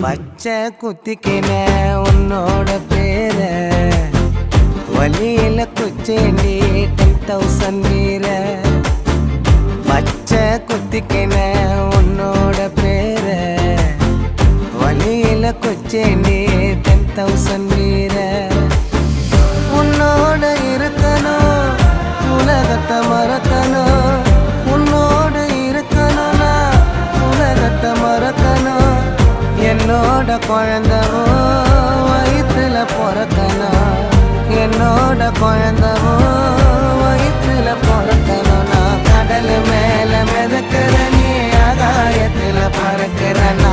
பச்சை குத்திக்கின உன்னோட பேர வழியில குச்சேண்டி 10,000 வீர. பச்சை குத்திக்கின உன்னோட பேர வழியில குச்சேண்டி 10,000 வீர. உன்னோட இருக்கணும் உலகத்தை மறக்கணும், உன்னோட இருக்கணும்னா உலகத்தை மறக்கணும். என்னோட குழந்தவோ வயிற்றுல பிறக்கணும், என்னோட குழந்தவோ வயிற்றுல பிறக்கணும். நான் கடல் மேல மிதக்கிற நீ ஆகாயத்துல பறக்கிற நான்